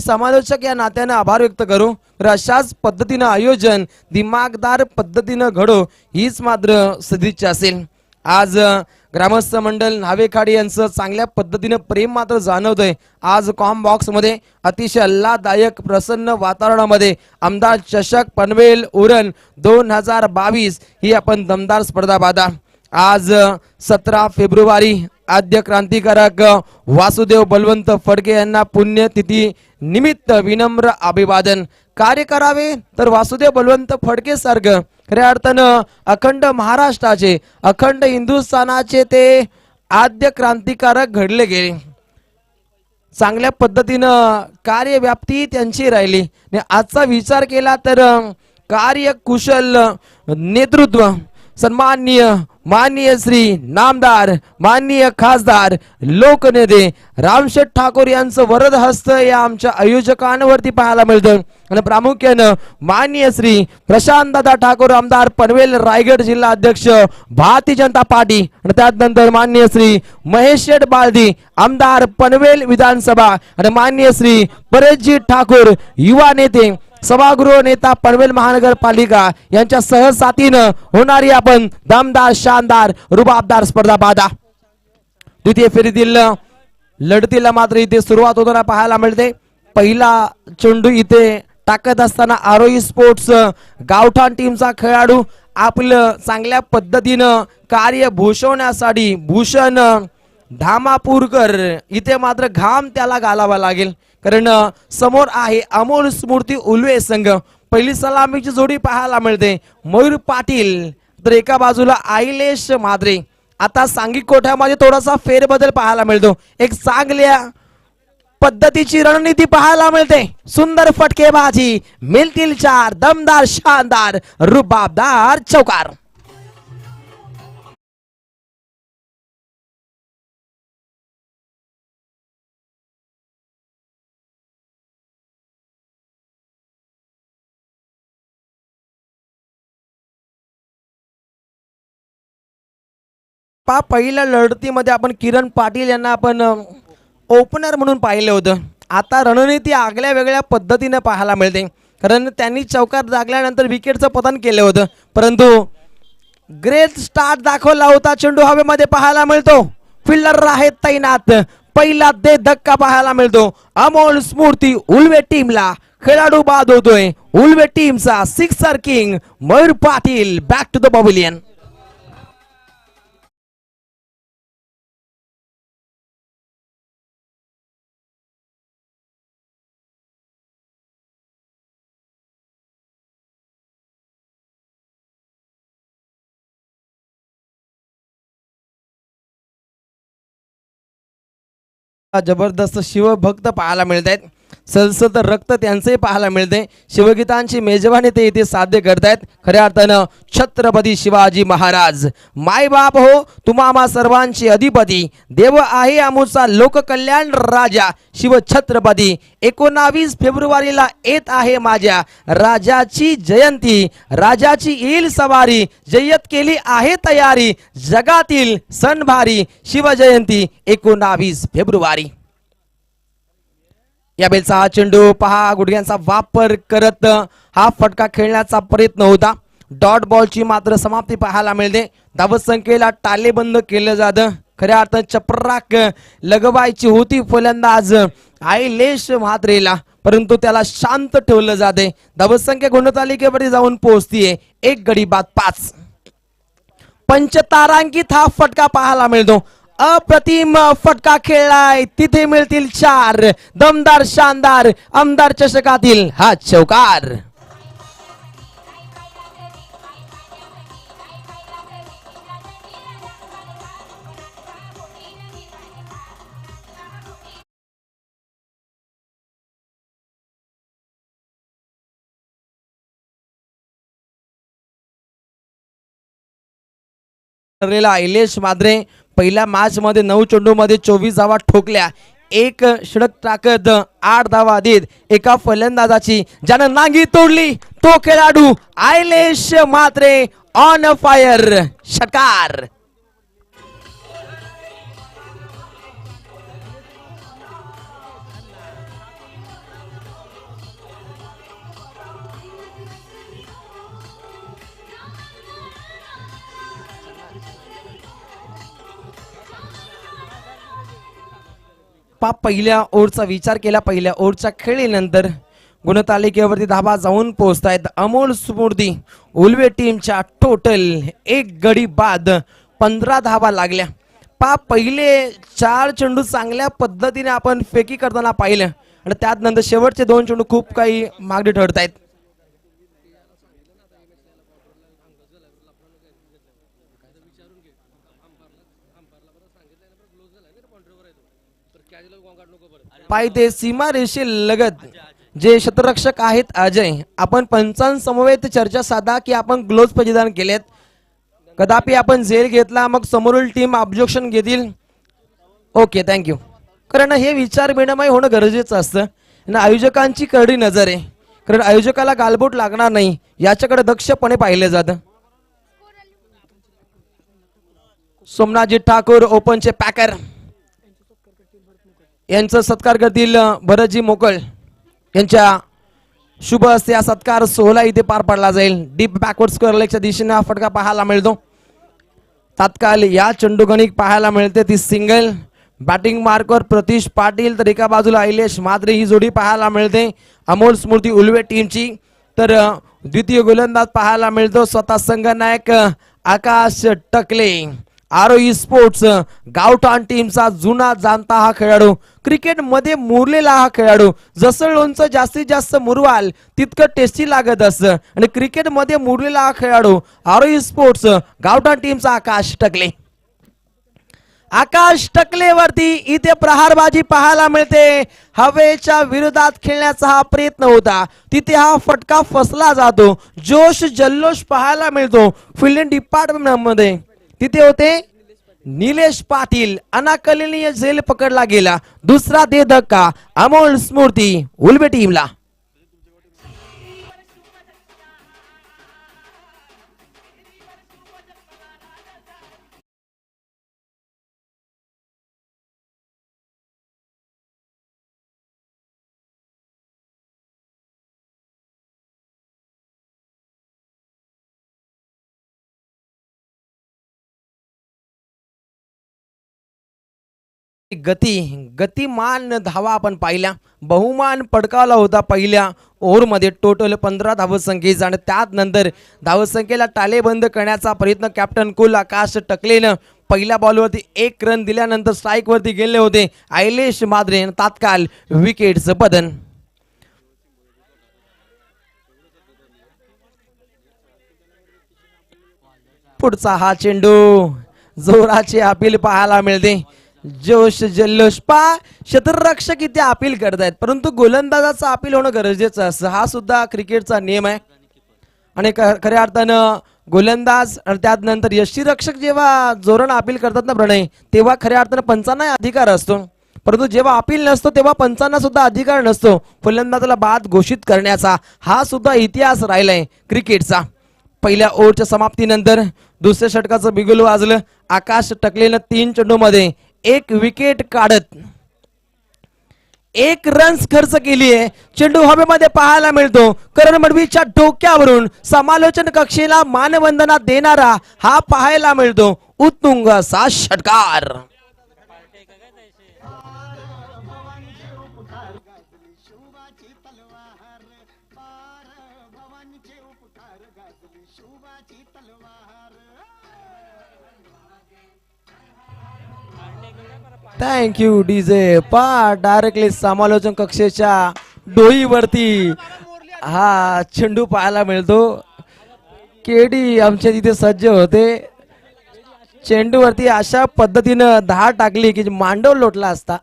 समालोचक या नात्याने आभार व्यक्त करू. तर अशाच पद्धतीनं आयोजन दिमागदार पद्धतीनं घडो हीच मात्र सदिच्छा असेल. आज ग्रामस्थ मंडळ न्हावेखाडी यांचं चांगल्या पद्धतीनं प्रेम मात्र जाणवतंय. आज कॉम बॉक्स मध्ये अतिशय आल्हाददायक प्रसन्न वातावरणामध्ये आमदार चषक पनवेल उरण 2022 ही आपण दमदार स्पर्धा पाहता. आज 17 फेब्रुवारी आद्य क्रांतिकारक वासुदेव बलवंत फडके यांना पुण्यतिथी निमित्त विनम्र अभिवादन. कार्य करावे तर वासुदेव बलवंत फडके सारखं खऱ्या अर्थानं अखंड महाराष्ट्राचे अखंड हिंदुस्थानाचे ते आद्य क्रांतिकारक घडले गेले. चांगल्या पद्धतीनं कार्यव्याप्ती त्यांची राहिली. आजचा विचार केला तर कार्यकुशल नेतृत्व सन्माननीय माननीय श्री नामदार माननीय खासदार लोकनेते रामशेठ ठाकूर यांचं वरद हस्त या आमच्या आयोजकांवरती पाहायला मिळतं. आणि प्रामुख्यानं माननीय श्री प्रशांत दादा ठाकूर आमदार पनवेल रायगड जिल्हा अध्यक्ष भारतीय जनता पार्टी आणि त्यानंतर माननीय श्री महेश शेठ बालदी आमदार पनवेल विधानसभा आणि माननीय श्री परेशजी ठाकूर युवा नेते सभागृह नेता पनवेल महानगरपालिका यांच्या सहसाथीनं होणारी आपण दमदार शानदार रुबाबदार स्पर्धा पाहता. द्वितीय फेरीतील लढतीला मात्र इथे सुरुवात होताना पाहायला मिळते. पहिला चेंडू इथे टाकत असताना आरोही स्पोर्ट्स गावठाण टीमचा खेळाडू आपलं चांगल्या पद्धतीनं कार्य भूषवण्यासाठी भूषण धामापूरकर इथे मात्र घाम त्याला घालावा लागेल. कारण समोर आहे अमोल स्मृती उल्वे संघ. पहिली सलामीची जोडी पाहायला मिळते मयूर पाटील तर एका बाजूला आईलेश माद्रे. आता सांघिक कोठ्यामध्ये थोडासा फेरबदल पाहायला मिळतो. एक चांगल्या पद्धतीची रणनीती पाहायला मिळते. सुंदर फटकेबाजी मिळतील 4 दमदार शानदार रुबाबदार चौकार. पहिल्या लढतीमध्ये आपण किरण पाटील यांना आपण ओपनर म्हणून पाहिलं होतं. आता रणनीती आगळ्या वेगळ्या पद्धतीने पाहायला मिळते. कारण त्यांनी चौकार जागल्यानंतर विकेटचं पतन केलं होतं परंतु ग्रेट स्टार्ट दाखवला होता. चेंडू हवेमध्ये पाहायला मिळतो. फिल्डर आहेत तैनात. पहिला दे धक्का पाहायला मिळतो. अमोल स्मृती उल्वे टीमला खेळाडू बाद होतोय. उल्वे टीमचा sixer king Mayur Patil back to the pavilion. जबरदस्त शिवभक्त पाहायला मिळत आहेत. सलसत रक्त त्यांचंही पाहायला मिळते. शिवगीतांची मेजवानी ते इथे साध्य करतायत. खऱ्या अर्थानं छत्रपती शिवाजी महाराज मायबाप हो तुम्हा सर्वांचे अधिपती देव आहे आमचा लोककल्याण राजा शिव छत्रपती 19 फेब्रुवारीला येत आहे माझ्या राजाची जयंती. राजाची येईल सवारी जय्यत केली आहे तयारी जगातील सण भारी शिवजयंती 19 फेब्रुवारी. या बेलचा हा चेंडू पहा गुडघ्यांचा वापर करत हा फटका खेळण्याचा प्रयत्न होता. डॉट बॉलची मात्र समाप्ती पाहायला मिळते. धावसंख्येला टालेबंद केलं जातं. खऱ्या अर्थानं चपराक लगवायची होती फलंदाज आईलेश म्हात्रेला परंतु त्याला शांत ठेवलं जाते. धावसंख्या गुणतालिकेवर जाऊन पोहोचतीये 1 गडी बाद 5. पंचतारांकित हा फटका पाहायला मिळतो. अप्रतिम फटका खेळलाय. तिथे मिळतील 4 दमदार शानदार आमदार चषकातील हा चौकार. इलेश माद्रे पहिल्या मॅच मध्ये 9 चेंडू मध्ये 24 धावा ठोकल्या. 1 षटक टाकत 8 धावा देत एका फलंदाजाची ज्यानं नांगी तोडली तो खेळाडू आयलेश मात्रे ऑन फायर षटकार. पहिल्या ओव्हरचा विचार केला, पहिल्या ओव्हरच्या खेळीनंतर गुणतालिकेवरती धावा जाऊन पोहोचतायत अमोल स्मृती उल्वे टीमच्या टोटल 1 गडी बाद 15 धावा लागल्या. पहिले 4 चेंडू चांगल्या पद्धतीने आपण फेकी करताना पाहिलं आणि त्यानंतर शेवटचे 2 चेंडू खूप काही मागे ठरतायत. पायथे सीमा रेषे लगत जे क्षेत्ररक्षक आहेत अजय, आपण पंचांसमवेत चर्चा साधा की आपण ग्लोव्ज परिधान केलेत, कदापि आपण झेल घेतला मग समोरील टीम ऑब्जेक्शन घेतील. Okay thank you. कारण हे विचार विनिमय होणं गरजेचं असतं आणि आयोजकांची करडी नजर आहे, कारण आयोजकाला गालबोट लागणार नाही याच्याकडे दक्षपणे पाहिले जातं. सोमनाथजी ठाकूर ओपनचे पॅकर यांचा सत्कार करतील भरतजी मोकळ यांच्या शुभ हस्ते हा सत्कार सोहळा इथे पार पडला जाईल. डीप बॅकवर्ड स्क्वेअर लेगच्या दिशेने हा फटका पाहायला मिळतो. तात्काळ या चेंडूगणिक पाहायला मिळते ती सिंगल. बॅटिंग मार्कवर प्रतीश पाटील तर एका बाजूला अहिलेश मात्रे ही जोडी पाहायला मिळते अमोल स्मृती उल्वे टीमची. तर द्वितीय गोलंदाज पाहायला मिळतो स्वतः संघनायक आकाश टकले आरोही स्पोर्ट्स गावठाण टीमचा जुना जाणता हा खेळाडू, क्रिकेट मध्ये मुरलेला हा खेळाडू. जसं लोणचं जास्तीत जास्त मुरवाल तितकं टेस्टी लागत असतं आणि क्रिकेट मध्ये मुरलेला हा खेळाडू आरोही स्पोर्ट्स गावठाण टीमचा आकाश टकले. आकाश टकलेवरती इथे प्रहारबाजी पाहायला मिळते. हवेच्या विरोधात खेळण्याचा हा प्रयत्न होता, तिथे हा फटका फसला जातो. जोश जल्लोष पाहायला मिळतो फिल्डिंग डिपार्टमेंट मध्ये. तिथे होते निलेश पाटील, अनाकलनीय झेल पकडला गेला. दुसरा दे धक्का अमोल स्मृती उल्वे टीमला. गतिमान धावा आपण पाहिल्या, बहुमान पडकावला होता पहिल्या ओव्हरमध्ये. टोटल 15 धावसंख्येचा आणि त्यानंतर धावसंख्येला टाळेबंद करण्याचा प्रयत्न कॅप्टन कुल आकाश टकलेनं पहिल्या बॉलवरती 1 रन दिल्यानंतर स्ट्राईक वरती गेले होते अहिलेश मात्रे. तात्काळ विकेटचं बदन. पुढचा हा चेंडू जोराची अपील पाहायला मिळते. जोश जल्लोष क्षेत्ररक्षक इथे अपील करतायत, परंतु गोलंदाजाचा अपील होणं गरजेचं असतं. हा सुद्धा क्रिकेटचा नियम आहे आणि खऱ्या अर्थानं गोलंदाज आणि त्यानंतर यष्टीरक्षक जेव्हा जोरानं अपील करतात ना प्रणय, तेव्हा खऱ्या अर्थानं पंचांना अधिकार असतो, परंतु जेव्हा अपील नसतो तेव्हा पंचांना सुद्धा अधिकार नसतो फलंदाजाला बाद घोषित करण्याचा. हा सुद्धा इतिहास राहिलाय क्रिकेटचा. पहिल्या ओव्हरच्या समाप्तीनंतर दुसऱ्या षटकाचं बिगुल वाजलं. आकाश टकलेनं 3 चेंडूमध्ये 1 विकेट काढत 1 रन्स खर्च केली आहे. चेंडू हवेमध्ये पाहायला मिळतो. करण मडवीच्या डोक्यावरून समालोचन कक्षेला मानवंदना देणारा हा पाहायला मिळतो. उत्तुंग असा षटकार. Thank you DJ. डायरेक्टली समालोचन कक्षेच्या डोईवरती हा चेंडू पाहायला मिळतो. केडी आमच्या तिथे सज्ज होते. चेंडूवरती अशा पद्धतीनं 10 टाकली की मांडव लोटला असता.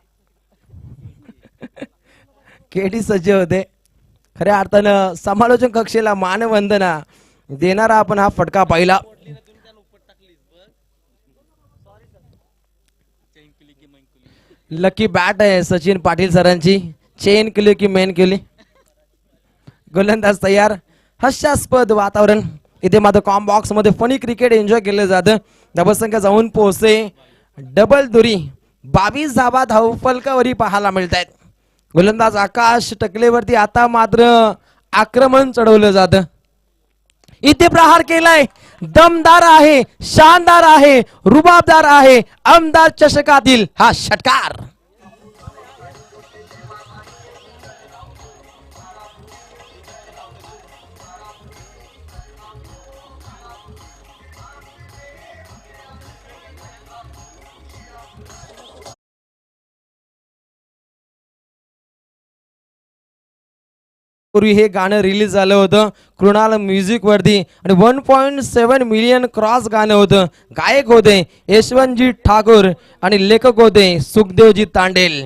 केडी सज्ज होते. खऱ्या अर्थानं समालोचन कक्षेला मानवंदना देणारा आपण हा फटका पाहिला. लकी बॅट आहे सचिन पाटील सरांची. चेन केली की मेन केली. गोलंदाज तयार. हास्यास्पद वातावरण इथे मात्र कॉम बॉक्स मध्ये फनी क्रिकेट एन्जॉय केलं जातं. धावसंख्या जाऊन पोहोचते डबल दुरी. 22 धावा धावफलकावरी पाहायला मिळत आहेत. गोलंदाज आकाश टकलेवरती आता मात्र आक्रमण चढवलं जातं. इथे प्रहार केलाय. दमदार आहे, शानदार आहे, रुबाबदार आहे. आमदार चषकातील हा षटकार. पूर्वी हे गाणं रिलीज झालं होतं कृणाल म्युझिक वरती आणि 1.7 मिलियन क्रॉस गाणं होतं. गायक होते यशवंतजी ठाकूर आणि लेखक होते सुखदेवजी तांडेल.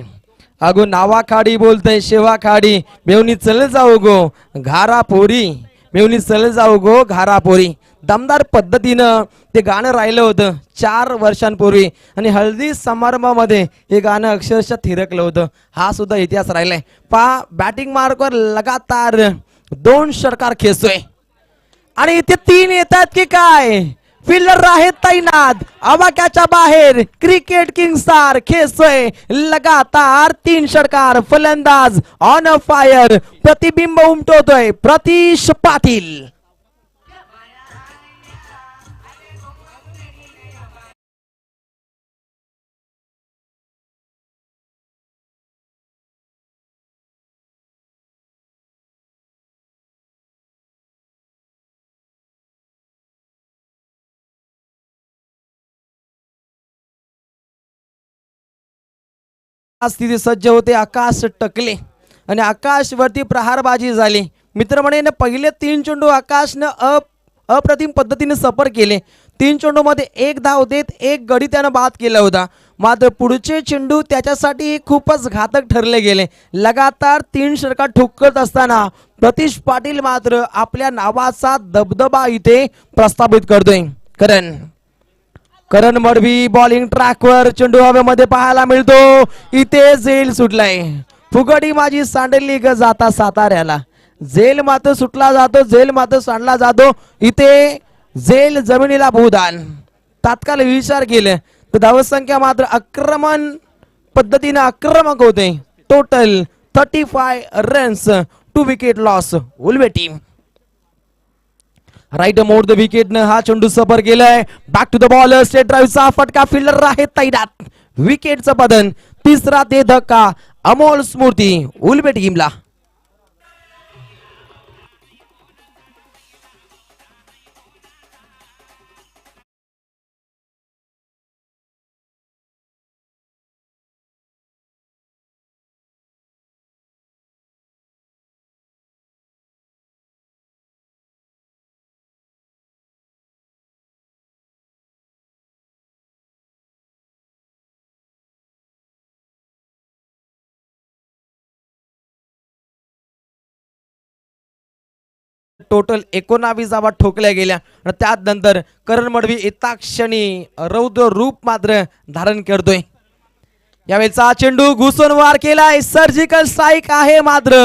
अगो नावाखाडी बोलतय शेवाखाडी मेवणी चल जाऊ गो घारा पोरी मेवणी चल जाऊ गो घारा पोरी. दमदार पद्धतीनं ते गाणं राहिलं होतं 4 वर्षांपूर्वी आणि हळदी समारंभामध्ये हे गाणं अक्षरशः थिरकलं होतं. हा सुद्धा इतिहास राहिलाय. पहा बॅटिंग मार्कवर लगातार 2 षटकार खेचतोय आणि इथे 3 येतात की काय. फिल्डर आहेत तैनात आवाक्याच्या बाहेर. क्रिकेट किंग स्टार खेचतोय लगातार 3 षटकार. फलंदाज ऑन अ फायर. प्रतिबिंब उमटवतोय प्रतीश पाटील. स्थिती सज्ज होते आकाश टकले आणि आकाश वरती प्रहारबाजी झाली. मित्रमंडळीने पहिले 3 चेंडू आकाशनं अप्रतिम पद्धतीने सफर केले. 3 चेंडू मध्ये 1 धाव देत 1 गडी त्यानं बाद केला होता. मात्र पुढचे चेंडू त्याच्यासाठी खूपच घातक ठरले गेले. लगातार 3 षटकार ठोकत असताना प्रतीश पाटील मात्र आपल्या नावाचा दबदबा इथे प्रस्थापित करतोय. करण मडवी बॉलिंग ट्रॅकवर चेंडू हवेमध्ये पाहायला मिळतो. इथे झेल सुटलाय. फुगडी माझी सांडली ग जाता साताऱ्याला. झेल मात्र सुटला जातो. झेल मात्र सांडला जातो. इथे झेल जमिनीला भूदान. तात्काळ विचार केलं तर धावसंख्या मात्र आक्रमण पद्धतीने आक्रमक होते. Total 35 runs 2 wicket loss Ulwe team. Right mode the wicket न हा चेंडू सफर केलाय. Back to the ball straight ड्राईव्हचा फटका. फिल्डर आहे तैनात. विकेटचं पतन. तिसरा ते धक्का अमोल स्मृती उल्बे टीमला. टोटल 19 धावा ठोकल्या गेल्या. त्यात नंतर करण मडवी एका क्षणी रौद्र रूप मात्र धारण करतोय. यावेळेचा चेंडू घुसून वार केलाय. सर्जिकल स्ट्राईक आहे मात्र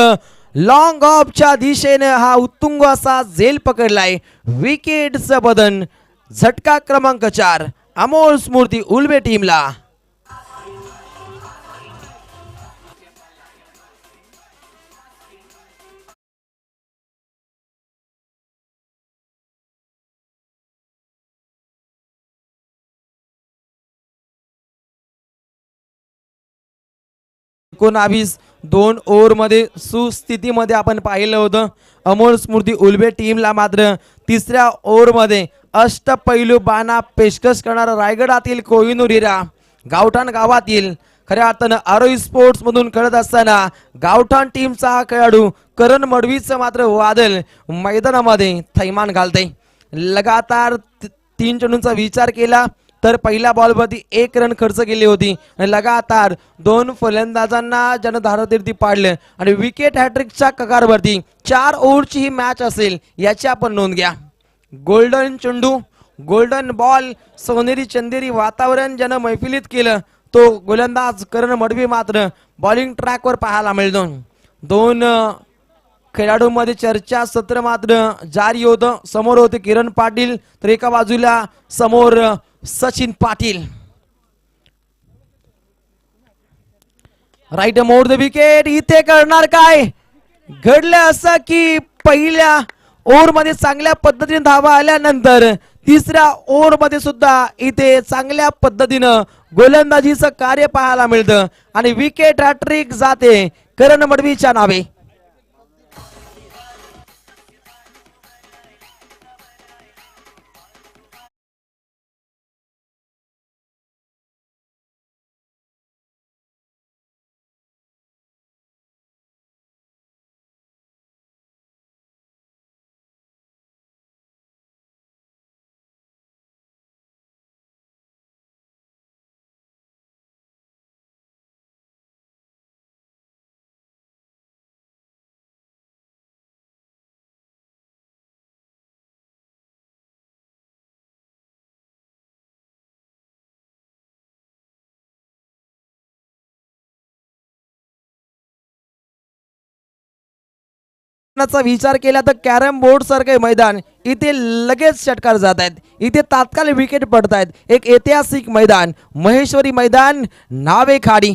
लॉंग ऑफच्या दिशेने हा उत्तुंग असा झेल पकडलाय. विकेटचं बदन. झटका क्रमांक 4 अमोल स्मृती उल्बे टीमला. एकोणावीस 2 ओव्हर मध्ये सुस्थितीमध्ये आपण पाहिलं होतं. अमोल स्मृती उल्बे टीमला मात्र तिसऱ्या ओव्हर मध्ये अष्टपैलू बाणा पेशकश करणारा रायगडातील कोहिनूर हिरा गावठाण गावातील खऱ्या अर्थानं आरोही स्पोर्ट्स मधून खेळत असताना गावठाण टीमचा खेळाडू करण मडवीचं मात्र वादळ मैदानामध्ये थैमान घालते. लगातार 3 चेंडूंचा विचार केला तर पहिल्या बॉलवरती 1 रन खर्च केली होती आणि लगातार 2 फलंदाजांना ज्यानं धारातीर्थी पाडलं आणि विकेट हॅट्रिकच्या कगारवरती 4 ओव्हरची ही मॅच असेल याची आपण नोंद घ्या. गोल्डन चेंडू गोल्डन बॉल सोनेरी चंदेरी वातावरण ज्यानं मैफिलीत केलं तो गोलंदाज करण मडवी मात्र बॉलिंग ट्रॅकवर पाहायला मिळतो. 2 खेळाडूंमध्ये चर्चा सत्र मात्र जारी होतं. समोर होते किरण पाटील तर एका बाजूला समोर Sachin Patil. Right mode the wicket. इथे करणार काय. घडलं असं की पहिल्या ओव्हर मध्ये चांगल्या पद्धतीने धावा आल्यानंतर तिसऱ्या ओव्हर मध्ये सुद्धा इथे चांगल्या पद्धतीनं गोलंदाजीचं कार्य पाहायला मिळतं आणि विकेट हॅट्रिक जाते करण मडवीच्या नावे. चा विचार केला तर कॅरम बोर्ड सारखे मैदान इथे लगेच षटकार जात आहेत, इथे तात्काळ विकेट पडत आहेत. एक ऐतिहासिक मैदान महेश्वरी मैदान नावेखाडी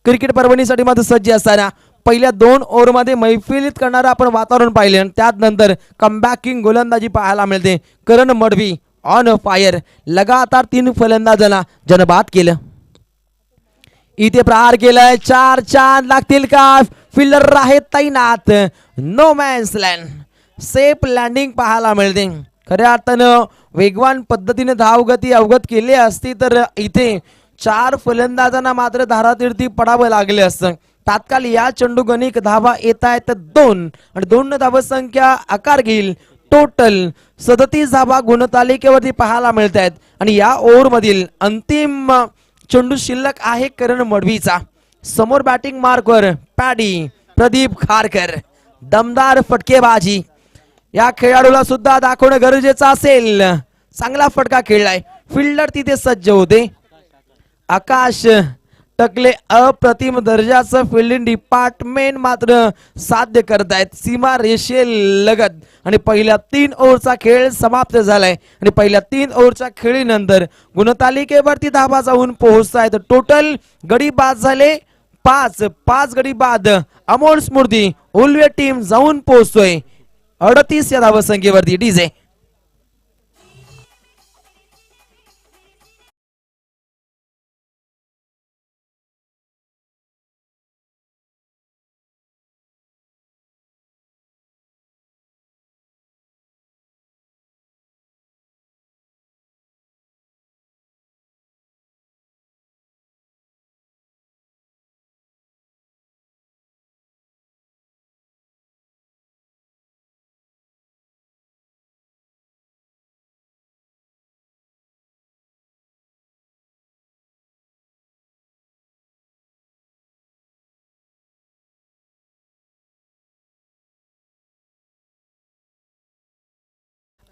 क्रिकेट पर्वणीसाठी मात्र सज्ज असताना पहिल्या 2 ओव्हरमध्ये मैफिलीत करणारं आपण वातावरण पाहिले. त्यानंतर कमबॅकिंग गोलंदाजी पाहायला मिळते. करण मडवी ऑन फायर, लगातार 3 फलंदाजांना जनबाद केलं. इथे प्रहार केलाय, 4 चांद लागतील का? फिल्डर आहे तैनात. No man's land, safe landing पाहायला मिळते. खऱ्या अर्थानं वेगवान पद्धतीने धावगती अवगत केली असती तर इथे 4 फलंदाजांना मात्र धारातीर्थी पडावं लागले असतं. तात्काळ या चेंडू गणिक धावा येत आहेत 2 आणि 2 धावसंख्या आकार घेईल. टोटल 37 धावा गुणतालिकेवरती पाहायला मिळत आहेत. आणि या ओव्हर मधील अंतिम चेंडू शिल्लक आहे करण मडवीचा. समोर बॅटिंग मार्कवर पॅडी प्रदीप खारकर, दमदार फटकेबाजी या खेळाडूला सुद्धा दाखवणं गरजेचं असेल. चांगला फटका खेळलाय, फिल्डर तिथे सज्ज होते. आकाश टकले अप्रतिम दर्जाचं फिल्डिंग डिपार्टमेंट मात्र साध्य करतायत सीमा रेषे लगत. आणि पहिल्या 3 ओव्हरचा खेळ समाप्त झालाय आणि पहिल्या 3 ओव्हरच्या खेळीनंतर गुणतालिकेवरती धावा जाऊन पोहोचतायत. टोटल गडी बाद झाले 5 गडी बाद. अमोल स्मृती उल्वे टीम जाऊन पोहोचतोय 38 या धावसंख्येवरती. डीजे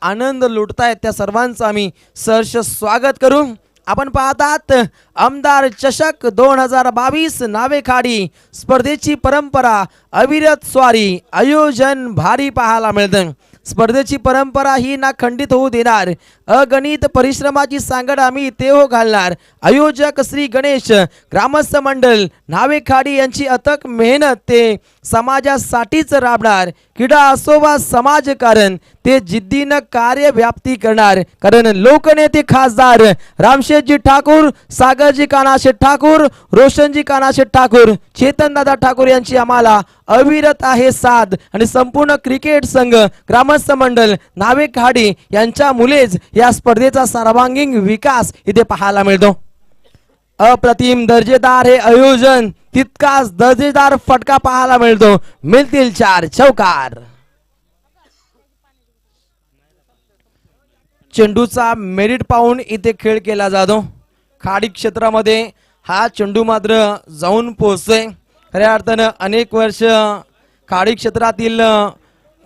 आनंद लुटतायत त्या सर्वांचं आम्ही सहर्ष स्वागत करू. आपण पाहतात आमदार चषक 2022 नावेखाडी स्पर्धेची परंपरा, अविरत स्वारी, आयोजन भारी पाहायला मिळतं. स्पर्धेची परंपरा ही ना खंडित होऊ देणार. अगणित परिश्रमाची सांगड आम्ही इथे हो घालणार. आयोजक श्री गणेश, ग्रामस्थ मंडळ नावेखाडी यांची अथक मेहनत ते समाजासाठीच राबणार. क्रीडा असो वा समाजकारण ते जिद्दीनं कार्य व्याप्ती करणार. कारण लोकनेते खासदार रामशेठजी ठाकूर, सागरजी कानाशेठ ठाकूर, रोशनजी कानाशेठ ठाकूर, चेतनदादा ठाकूर यांची आम्हाला अविरत आहे साथ. आणि संपूर्ण क्रिकेट संघ ग्रामस्थ मंडळ नावेखाडी यांच्या मुलेच या स्पर्धेचा सर्वांगीण विकास इथे पाहायला मिळतो. अप्रतिम दर्जेदार हे आयोजन, तितकाच दर्जेदार फटका पाहायला मिळतो. मिळतील 4 चौकार. चेंडूचा मेरिट पाहून इथे खेळ केला जातो. खाडी क्षेत्रामध्ये हा चेंडू मात्र जाऊन पोहोचतोय. खऱ्या अर्थानं अनेक वर्ष खाडी क्षेत्रातील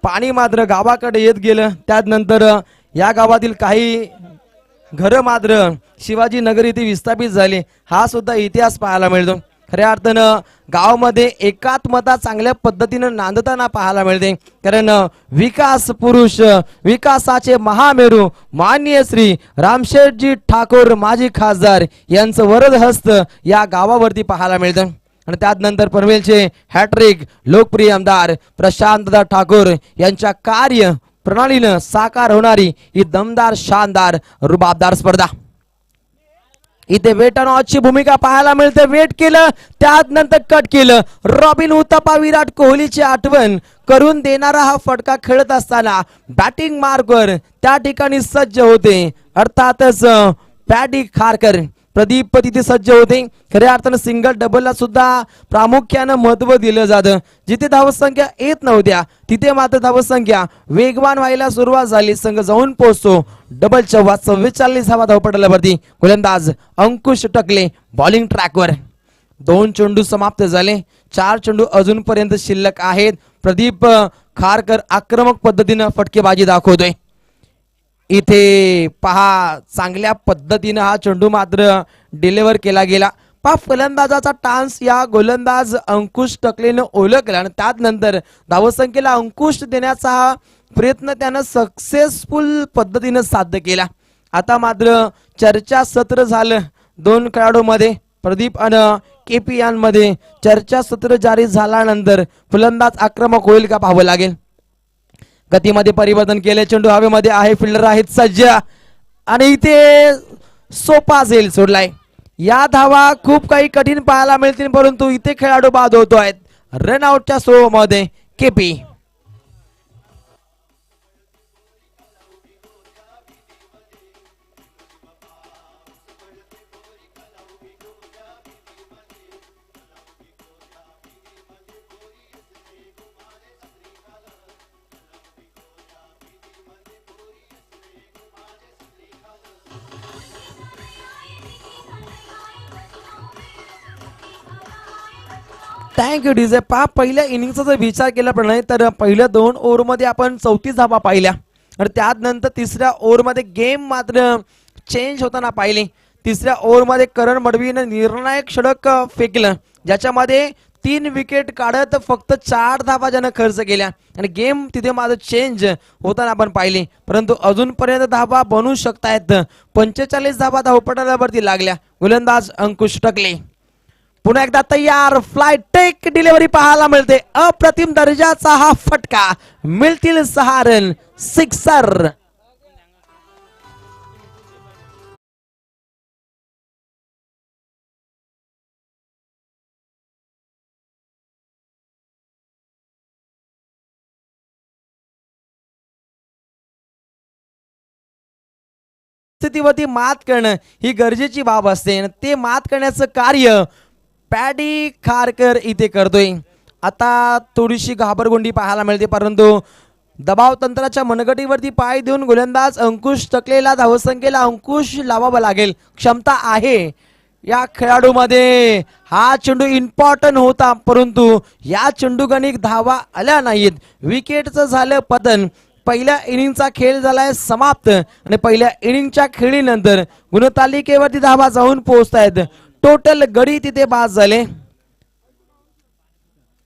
पाणी मात्र गावाकडे येत गेलं. त्यानंतर या गावातील काही घरं मात्र शिवाजी नगर इथे विस्थापित झाले. हा सुद्धा इतिहास पाहायला मिळतो. खऱ्या अर्थानं गावामध्ये एकात्मता चांगल्या पद्धतीनं नांदताना पाहायला मिळते. कारण विकास पुरुष, विकासाचे महामेरू माननीय श्री रामशेठजी ठाकूर माजी खासदार यांचं वरद हस्त या गावावरती पाहायला मिळतं. आणि त्यानंतर पनवेलचे हॅट्रिक लोकप्रिय आमदार प्रशांतदा ठाकूर यांच्या कार्य प्रणालीनं साकार होणारी ही दमदार शानदार रुबाबदार स्पर्धा. इथे वेट अँड वॉचची भूमिका पाहायला मिळते. वेट केलं, त्यानंतर कट केलं. रॉबिन उतप्पा विराट कोहलीची आठवण करून देणारा हा फटका खेळत असताना बॅटिंग मार्कवर त्या ठिकाणी सज्ज होते. अर्थातच पॅडी खारकर, प्रदीप तिथे सज्ज होते. खऱ्या अर्थानं सिंगल डबलला सुद्धा प्रामुख्यानं महत्व दिलं जातं. जिथे धावसंख्या येत नव्हत्या तिथे मात्र धावसंख्या वेगवान व्हायला सुरुवात झाली. संघ जाऊन पोहोचतो डबल 44 धावा धावपटल्यावरती. गोलंदाज अंकुश टकले बॉलिंग ट्रॅकवर. 2 चेंडू समाप्त झाले. 4 चेंडू अजूनपर्यंत शिल्लक आहेत. प्रदीप खारकर आक्रमक पद्धतीनं फटकेबाजी दाखवतोय. इथे पहा चांगल्या पद्धतीनं हा चेंडू मात्र डिलिव्हर केला गेला. पा फलंदाजाचा टान्स या गोलंदाज अंकुश टकलेनं ओळखला आणि त्यानंतर धावसंख्येला अंकुश देण्याचा हा प्रयत्न त्यानं सक्सेसफुल पद्धतीनं साध्य केला. आता मात्र चर्चा सत्र झालं दोन खेळाडूंमध्ये, प्रदीप आणि केपी यांमध्ये चर्चा सत्र जारी झाल्यानंतर फलंदाज आक्रमक होईल का पाहावं लागेल. गतीमध्ये परिवर्तन केले, चेंडू हवेमध्ये आहे, फिल्डर आहेत सज्ज आणि इथे सोपा झेल सोडलाय. या धावा खूप काही कठीण पाहायला मिळतील, परंतु इथे खेळाडू बाद होतो आहेत. रनआउटच्या स्लो मध्ये केपी. Thank you DJ. पा पहिल्या इनिंगचा जर विचार केला नाही तर पहिल्या 2 ओव्हरमध्ये आपण 34 धावा पाहिल्या आणि त्यानंतर तिसऱ्या ओव्हरमध्ये गेम मात्र चेंज होताना पाहिले. तिसऱ्या ओव्हरमध्ये करण मडवीनं निर्णायक षटक फेकलं, ज्याच्यामध्ये 3 विकेट काढत फक्त 4 धावा ज्यानं खर्च केल्या आणि गेम तिथे मात्र चेंज होताना आपण पाहिले. परंतु अजूनपर्यंत धावा बनू शकतायत. 45 धावा धावपटावरती लागल्या. गोलंदाज अंकुश टकले पुन्हा एकदा तयार. फ्लाय टेक डिलिव्हरी पाहायला मिळते. अप्रतिम दर्जाचा हा फटका, मिळतील 6 रन. सिक्सर. स्थितीवरती मात करणं ही गरजेची बाब असते. ते मात करण्याचं कार्य पॅडी खारकर इथे करतोय. आता थोडीशी घाबरगुंडी पाहायला मिळते, परंतु दबाव तंत्राच्या मनगटीवरती पाय देऊन गोलंदाज अंकुश टकलेला धावसंख्येला अंकुश लावावा लागेल. क्षमता आहे या खेळाडूमध्ये. हा चेंडू इम्पॉर्टंट होता, परंतु या चेंडूगणिक धावा आल्या नाहीत. विकेटचं झालं पतन. पहिल्या इनिंगचा खेळ झालाय समाप्त आणि पहिल्या इनिंगच्या खेळीनंतर गुणतालिकेवरती धावा जाऊन पोहोचतायत. टोटल गडी तिथे बाद झाले.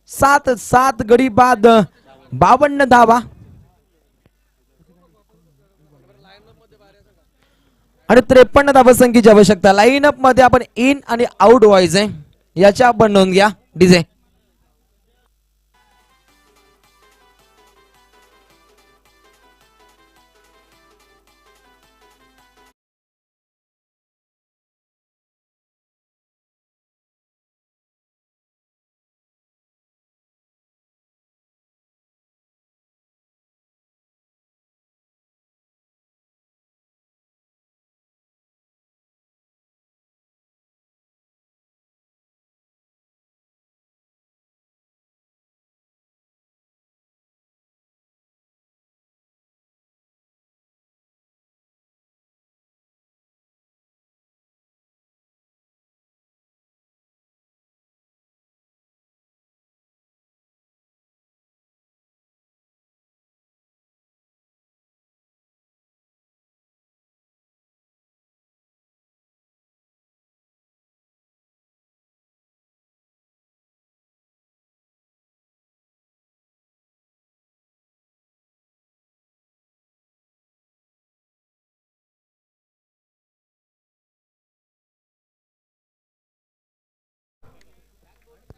7 गडी बाद, 52 धावा आणि 53 धावसंख्येची आवश्यकता. लाईनअप मध्ये आपण इन आणि आउट व्हायचंय, याच्या आपण नोंद घ्या डीजे.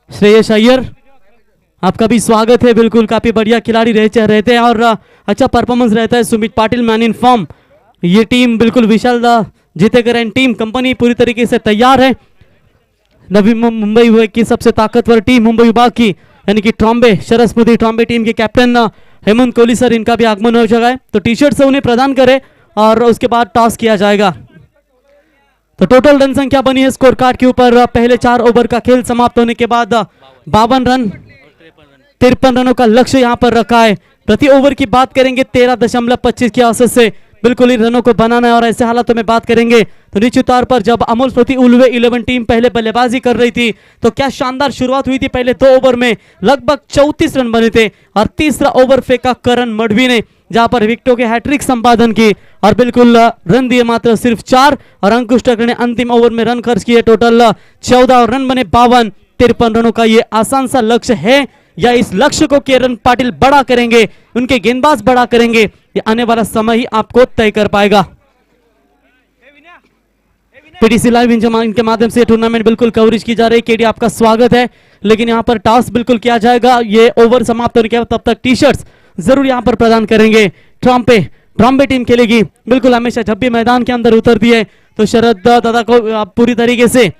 श्रेयस अय्यर, आपका भी स्वागत है. बिल्कुल काफी बढ़िया खिलाड़ी रहते हैं और अच्छा परफॉर्मेंस रहता है. Sumit Patil man in form. ये टीम बिल्कुल विशाल जीतेकर टीम कंपनी पूरी तरीके से तैयार है. नवी मुंबई की सबसे ताकतवर टीम मुंबई विभाग की यानी कि ट्रॉम्बे शरद स्मृति ट्रॉम्बे टीम के कैप्टन हेमंत कोहली सर, इनका भी आगमन हो चुका है. तो टी शर्ट से उन्हें प्रदान करें और उसके बाद टॉस किया जाएगा. तो टोटल रन संख्या बनी है स्कोर कार्ड के ऊपर. पहले 4 ओवर का खेल समाप्त होने के बाद 52 रन 53 रनों का लक्ष्य यहां पर रखा है. प्रति ओवर की बात करेंगे 13.25 की औसत से बिल्कुल इन रनों को बनाना है. और ऐसे हालातों में बात करेंगे तो निश्चित तौर पर जब अमोल स्मृति उल्वे 11 टीम पहले बल्लेबाजी कर रही थी तो क्या शानदार शुरुआत हुई थी. पहले 2 ओवर में लगभग 34 रन बने थे और तीसरा ओवर फेंका करण मडवी ने जहां पर विकेटों के हैट्रिक संपादन की और बिल्कुल रन दिए मात्र सिर्फ 4 और अंकुश टकरे ने अंतिम ओवर में रन खर्च किए टोटल 14 और रन बने 52। 53 रनों का ये आसान सा लक्ष्य है या इस लक्ष्य को किरण पाटिल बड़ा करेंगे, उनके गेंदबाज बड़ा करेंगे, ये आने वाला समय ही आपको तय कर पाएगा। पीटीसी लाइव इनके माध्यम से टूर्नामेंट बिल्कुल कवरेज की जा रही है। केडी आपका स्वागत है, लेकिन यहाँ पर टॉस बिल्कुल किया जाएगा। ये ओवर समाप्त होने के बाद तब तक टी शर्ट्स जरूर यहाँ पर प्रदान करेंगे। ट्रॉम्बे टीम खेलेगी, बिल्कुल हमेशा जब भी मैदान के अंदर उतरती है तो शरद दादा को पूरी तरीके से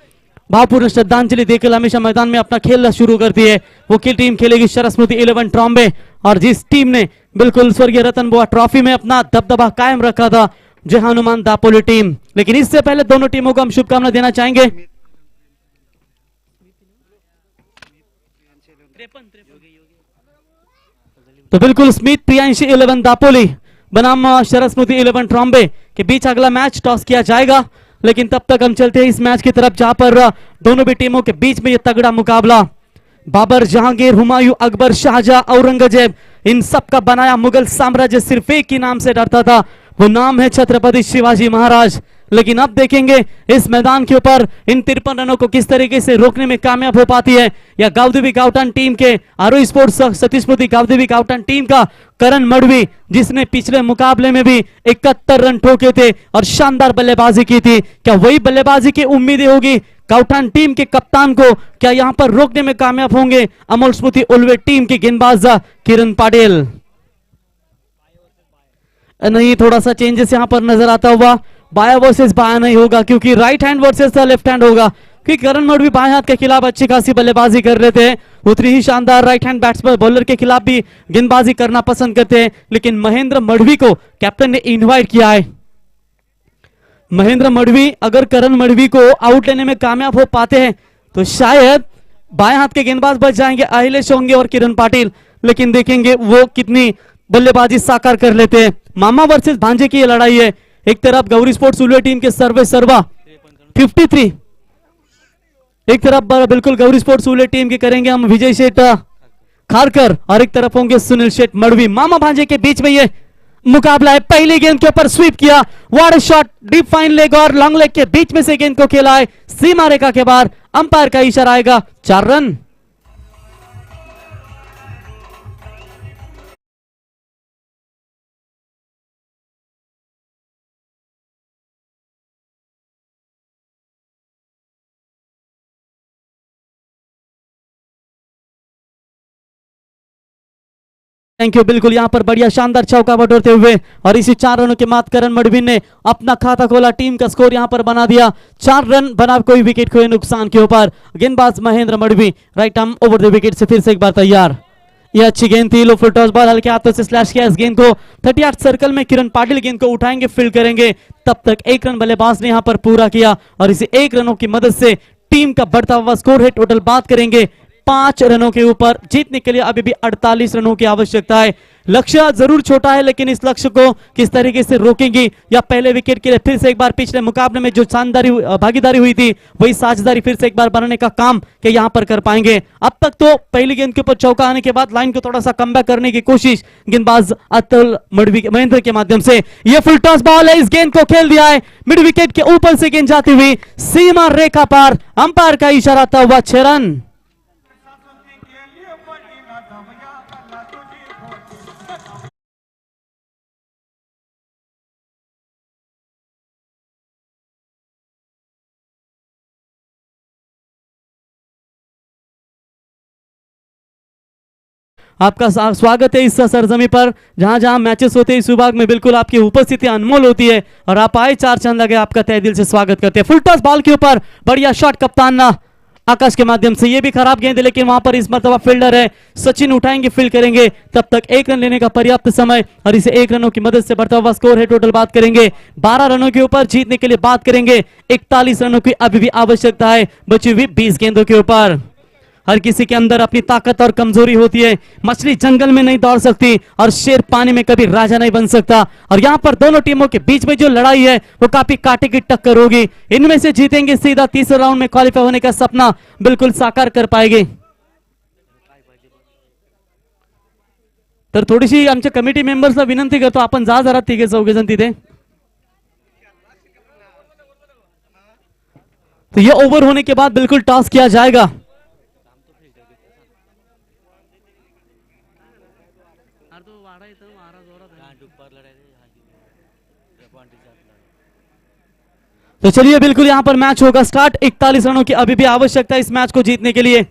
भावपूर्ण श्रद्धांजलि देकर हमेशा मैदान में अपना खेलना शुरू करती है। वो टीम खेलेगी शरद स्मृति 11 ट्रॉम्बे, और जिस टीम ने बिल्कुल स्वर्गीय रतन बुआ ट्रॉफी में अपना दबदबा कायम रखा था, जय हनुमान दापोली टीम। लेकिन इससे पहले दोनों टीमों को हम शुभकामना देना चाहेंगे। तो बिल्कुल स्मिथ प्रियांशी 11 दापोली बनाम शरद स्मृति 11 ट्रॉम्बे के बीच अगला मैच टॉस किया जाएगा। लेकिन तब तक हम चलते हैं इस मैच की तरफ, जहां पर दोनों भी टीमों के बीच में यह तगड़ा मुकाबला। बाबर, जहांगीर, हुमायूं, अकबर, शाहजहां, औरंगजेब, इन सब का बनाया मुगल साम्राज्य सिर्फ एक ही नाम से डरता था, वो नाम है छत्रपति शिवाजी महाराज। लेकिन अब देखेंगे इस मैदान के ऊपर इन 53 रनों को किस तरीके से रोकने में कामयाब हो पाती है, या गावदेवी गावटान टीम के आरोही स्पोर्ट्स सतीश स्मृति गावदेवी गावटान टीम का करण मडवी, जिसने पिछले मुकाबले में भी 71 रन ठोके थे और शानदार बल्लेबाजी की थी, क्या वही बल्लेबाजी की उम्मीदें होगी गावटान टीम के कप्तान को? क्या यहां पर रोकने में कामयाब होंगे अमोल स्मृति उल्वे टीम के गेंदबाज किरण पाटिल? नहीं, थोड़ा सा चेंजेस यहां पर नजर आता हुआ। बाया वर्सेस बाया नहीं होगा, क्योंकि right hand versus left hand होगा, क्योंकि करण मडवी बाएं हाथ के खिलाफ अच्छी खासी बल्लेबाजी कर रहे थे, उतनी ही शानदार राइट हैंड बैट्समैन बॉलर के खिलाफ भी गेंदबाजी करना पसंद करते हैं। लेकिन महेंद्र मडवी को कैप्टन ने इनवाइट किया है। महेंद्र मडवी अगर करण मडवी को आउट लेने में कामयाब हो पाते हैं तो शायद बाएं हाथ के गेंदबाज बच जाएंगे अहिलेश होंगे और किरण पाटिल। लेकिन देखेंगे वो कितनी बल्लेबाजी साकार कर लेते हैं। मामा वर्सेस भांजे की ये लड़ाई है। एक तरफ गौरी स्पोर्ट्स उल्वे टीम के सर्वे सर्वा 53, एक तरफ बिल्कुल गौरी स्पोर्ट्स उल्वे टीम के करेंगे हम विजय शेठ खारकर, और एक तरफ होंगे सुनील शेठ मडवी। मामा भांजे के बीच में ये मुकाबला है। पहली गेंद के ऊपर स्वीप किया, what a shot, deep fine leg और लॉन्ग लेग के बीच में से गेंद को खेला है सीमा रेखा के बाहर। अंपायर का इशारा आएगा, 4 रन। Thank you. बिल्कुल यहां पर बढ़िया शानदार चौका बटोरते हुए और इसी 4 रनों के मात करण मडवी ने अपना खाता खोला, टीम का स्कोर यहां पर बना दिया 4 रन बना कोई विकेट खोए नुकसान के ऊपर। गेंदबाज Mahendra Madvi right arm over the wicket से फिर से एक बार तैयार। यह अच्छी गेंद थी, लो फुल टॉस बॉल हल्के हाथों से स्लैश किया इस गेंद को 38 सर्कल में। किरण पाटिल गेंद को उठाएंगे, फील्ड करेंगे, तब तक 1 रन बल्लेबाज ने यहां पर पूरा किया और इसी 1 रनों की मदद से टीम का बढ़ता हुआ स्कोर है। टोटल बात करेंगे 5 रनों के ऊपर। जीतने के लिए अभी भी 48 रनों की आवश्यकता है। लक्ष्य जरूर छोटा है, लेकिन इस लक्ष्य को किस तरीके से रोकेंगी, या पहले विकेट के लिए फिर से एक बार पिछले मुकाबले में जो शानदार भागीदारी हुई थी वही साझेदारी फिर से एक बार बनाने का काम के यहां पर कर पाएंगे। अब तक तो पहली गेंद के ऊपर चौका आने के बाद लाइन को थोड़ा सा कमबैक करने की कोशिश गेंदबाज अतुल मडवी महेंद्र के माध्यम से। यह फुल टॉस बॉल है, इस गेंद को खेल दिया है मिड विकेट के ऊपर से, गेंद जाती हुई सीमा रेखा पार। अंपायर का इशारा आता हुआ 6 रन। आपका स्वागत है इस सरजमी पर, जहां जहां मैचेस होते हैं इस विभाग में बिल्कुल आपकी उपस्थिति अनमोल होती है और आप आए 4 चंद लगे, आपका तहे दिल से स्वागत करते हैं। फुल टॉस बॉल के ऊपर बढ़िया शॉट कप्तान आकाश के माध्यम से। ये भी खराब गेंद है, लेकिन वहां पर इस मर्तबा फील्डर है सचिन, उठाएंगे, फील्ड करेंगे, तब तक 1 रन लेने का पर्याप्त समय और इसे 1 रनों की मदद से बढ़ता हुआ स्कोर है। टोटल बात करेंगे 12 रनों के ऊपर। जीतने के लिए बात करेंगे 41 रनों की अभी भी आवश्यकता है बची हुई 20 गेंदों के ऊपर। हर किसी के अंदर अपनी ताकत और कमजोरी होती है। मछली जंगल में नहीं दौड़ सकती और शेर पानी में कभी राजा नहीं बन सकता। और यहाँ पर दोनों टीमों के बीच में जो लड़ाई है वो काफी कांटे की टक्कर होगी। इनमें से जीतेंगे सीधा तीसरे राउंड में क्वालिफाई होने का सपना बिल्कुल साकार कर पाएंगे। तर थोडीशी आमच्या कमिटी मेंबर्सला विनंती करतो, आपण जा जरा तिघे चौघे जण तिथे. तो ये ओवर होने के बाद बिल्कुल टॉस किया जाएगा. तो चलिए बिल्कुल यहां पर मैच होगा स्टार्ट. 41 रनों की अभी भी आवश्यकता है इस मैच को जीतने के लिए.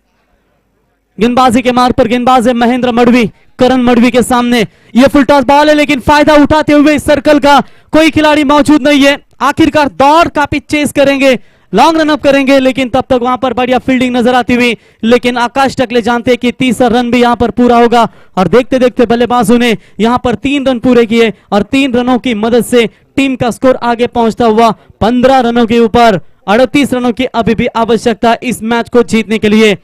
गेंदबाजी के मार्ग पर गेंदबाज है महेंद्र मडवी. करण मडवी के सामने ये फुल टॉस बॉल है, लेकिन फायदा उठाते हुए इस सर्कल का कोई खिलाड़ी मौजूद नहीं है. आखिरकार दौड़ काफी चेस करेंगे, लॉन्ग रन अप करेंगे, लेकिन तब तक वहां पर बढ़िया फील्डिंग नजर आती हुई. लेकिन आकाश टकले जानते हैं कि तीसरा रन भी यहां पर पूरा होगा, और देखते देखते बल्लेबाजों ने यहां पर 3 रन पूरे किए, और 3 रनों की मदद से टीम का स्कोर आगे पहुंचता हुआ 15 रनों के ऊपर. 38 रनों की अभी भी आवश्यकता इस मैच को जीतने के लिए.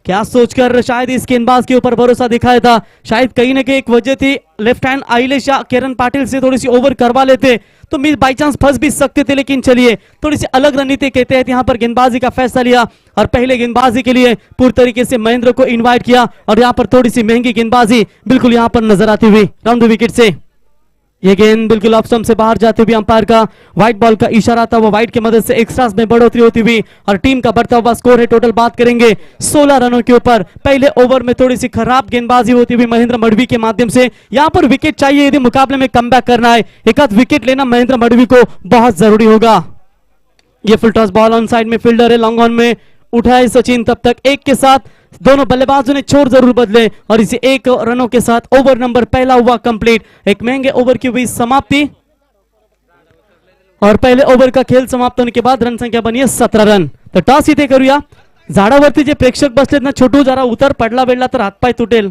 क्या सोचकर शायद इस गेंदबाज के ऊपर भरोसा दिखाया था, शायद कहीं ना कहीं एक वजह थी लेफ्ट हैंड आइलेश या किरण पाटिल से थोड़ी सी ओवर करवा लेते तो मिस बाई चांस फंस भी सकते थे. लेकिन चलिए थोड़ी सी अलग रणनीति के तहत यहां पर गेंदबाजी का फैसला लिया, और पहले गेंदबाजी के लिए पूरी तरीके से महेंद्र को इनवाइट किया, और यहां पर थोड़ी सी महंगी गेंदबाजी बिल्कुल यहां पर नजर आती हुई राउंड द विकेट से. ये गेंद बिल्कुल ऑफ स्टंप से बाहर जाते हुए अंपायर का व्हाइट बॉल का इशारा था, वो व्हाइट की मदद से एक्स्ट्रास में बढ़ोतरी होती हुई, और टीम का बढ़ता हुआ स्कोर है. टोटल बात करेंगे 16 रनों के ऊपर. पहले ओवर में थोड़ी सी खराब गेंदबाजी होती हुई महेंद्र मडवी के माध्यम से. यहां पर विकेट चाहिए यदि मुकाबले में कमबैक करना है. एक आध विकेट लेना महेंद्र मडवी को बहुत जरूरी होगा. ये फुल टॉस बॉल ऑन साइड में फील्डर है, लॉन्ग ऑन में उठाए सचिन. तब तक एक के साथ दोनों बल्लेबाजों ने छोर जरूर बदले, और इसी 1 रनों के साथ ओवर नंबर पहला हुआ कंप्लीट. एक महंगे ओवर की हुई समाप्ति, और पहले ओवर का खेल समाप्त होने के बाद रन संख्या बनी है 17 रन. तर टॉस इथे करूया. झाडावरती जे प्रेक्षक बसलेत ना, छोटू जरा उतर, पडला बेडला तर हातपाय तुटेल.